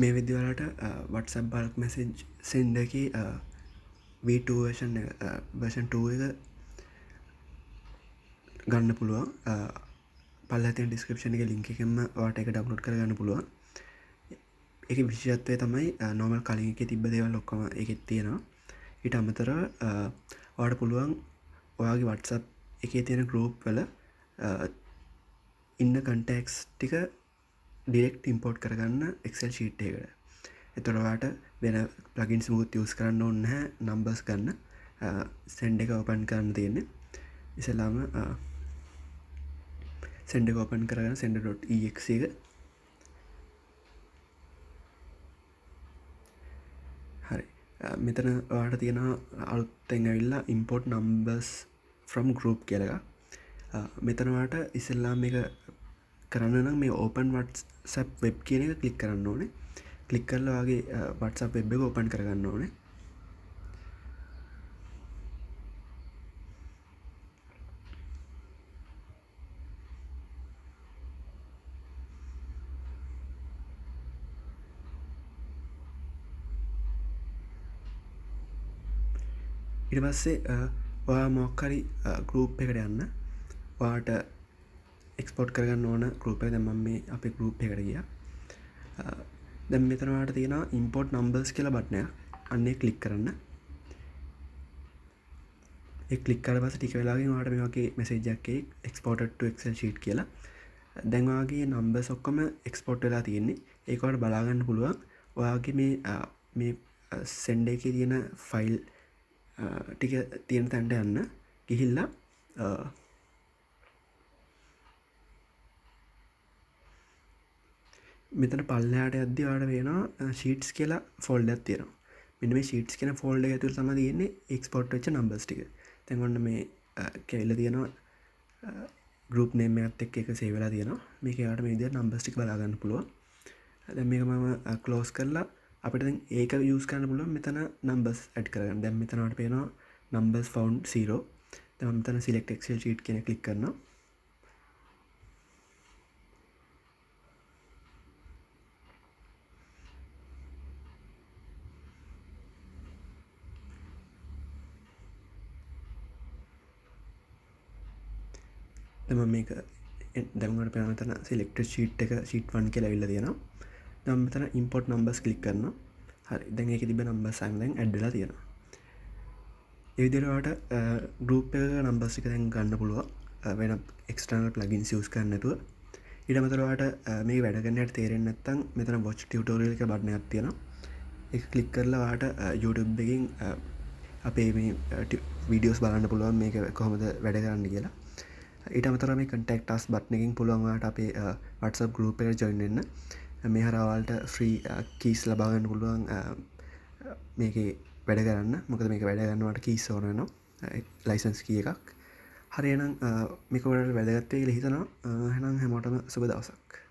මේ විදිවලට WhatsApp bulk message සෙන්ඩ එක V2 version 2 එක ගන්න පුළුවන්. පල්ලතින් ඩිස්ක්‍රපෂන එක ලින්ක එකෙන්ම වාට එක ඩව්ලෝඩ් කරගන්න පුළුවන්. එක විශෂත්වය තමයි නොමල් කලින් එක තිබ්බ දේවල් ලොක්කම එකෙත් තියෙනවා. ඊට අමතර වාට පුළුවන් ඔයාගේ WhatsApp එකේ තියෙන ගෲප් වල ඉන්න කන්ටෙක්ස් ටික ඩිරෙක්ට් ඉම්පෝර්ට් කරගන්න Excel ෂීට් එකකට. එතකොට ඔයාට වෙන ප්ලගින්ස් මුකුත් යූස් කරන්න ඕනේ නැහැ. නම්බර්ස් ගන්න සෙන්ඩ් එක ඕපන් කරන්න තියෙන්නේ. ඉස්සෙල්ලාම සෙන්ඩ් එක ඕපන් කරගන්න sender.exe එක. හරි. මෙතන ඔයාට තියෙනවා අලුතෙන් ඇවිල්ලා import numbers from group කියලා එකක්. මෙතන ඔයාට ඉස්සෙල්ලාම මේක කරන්න නම් මේ open WhatsApp web කියන එක ක්ලික් කරන්න ඕනේ. ක්ලික් කරලා ඔයාගේ WhatsApp web එක ඕපන් කරගන්න ඕනේ. ඊට පස්සේ ඔයා මොකක් හරි group එකකට යන්න. ඔයාට එක්ස්පෝර්ට් කරගන්න ඕන group එක. දැන් මම මේ අපේ group එකට ගියා. දැන් මෙතන ඔයාලට තියෙනවා import numbers කියලා බටන් එකක්. අන්නේ ක්ලික් කරන්න. ඒ ක්ලික් කරලා පස්සේ ටික වෙලාවකින් ඔයාලට මේ වගේ message එකක් එයි exported to excel sheet කියලා. දැන් ඔයාගේ numbers ඔක්කොම export වෙලා තියෙන්නේ. ඒක ඔයාලට බලා ගන්න පුළුවන්. ඔයාගේ මේ send එකේ තියෙන file ටික තියෙන තැනට යන්න. ගිහිල්ලා මෙතන පල්ලෙහාට යද්දී ඔයාලට වෙනවා sheets කියලා folder එකක් තියෙනවා. මෙන්න මේ sheets කියන folder එක ඇතුළේ තමයි තියෙන්නේ export වෙච්ච numbers ටික. දැන් ඔන්න මේ කැවිලා තියෙනවා group name එකත් එක්ක එක save වෙලා තියෙනවා. මේක ඔයාලට මේ විදිහට numbers ටික බලා ගන්න පුළුවන්. දැන් මේක මම close කරලා අපිට දැන් ඒක use කරන්න පුළුවන් මෙතන numbers add කරගන්න. දැන් මෙතන අපිට පේනවා numbers found 0. දැන් මම මෙතන select excel sheet කියන click කරනවා. දැන් මේක දැන් මට පේනවා මෙතන selected sheet එක sheet 1 කියලා ඇවිල්ලා තියෙනවා. දැන් මෙතන import numbers click කරනවා. හරි. දැන් ඒකේ තිබ්බ numbers අයින් දැන් add වෙලා තියෙනවා. ඒ විදිහට ඔයාලට group එකක numbers ටික දැන් ගන්න පුළුවන්. වෙන external plugins use කරන්න නැතුව. ඊට අමතරව ඔයාලට මේක වැඩ කරන්න හැටි තේරෙන්නේ නැත්නම් මෙතන watch tutorial එක බටන් එකක් තියෙනවා. ඒක click කරලා ඔයාලට YouTube එකකින් අපේ මේ videos බලන්න පුළුවන් මේක කොහොමද වැඩ කරන්න කියලා. ඊට අමතරව මේ contact us බටන් එකකින් පුළුවන් ඔයාලට අපේ WhatsApp group එකට join වෙන්න. මේ හරහා ඔයාලට free keys ලබා ගන්න පුළුවන් මේකේ වැඩ කරන්න. මොකද මේක වැඩ ගන්නවට keys ඕන වෙනවා. license key එකක්. හරි එහෙනම් මේක ඔයාලට වැදගත් වෙයි කියලා හිතනවා. එහෙනම් හැමෝටම සුබ දවසක්.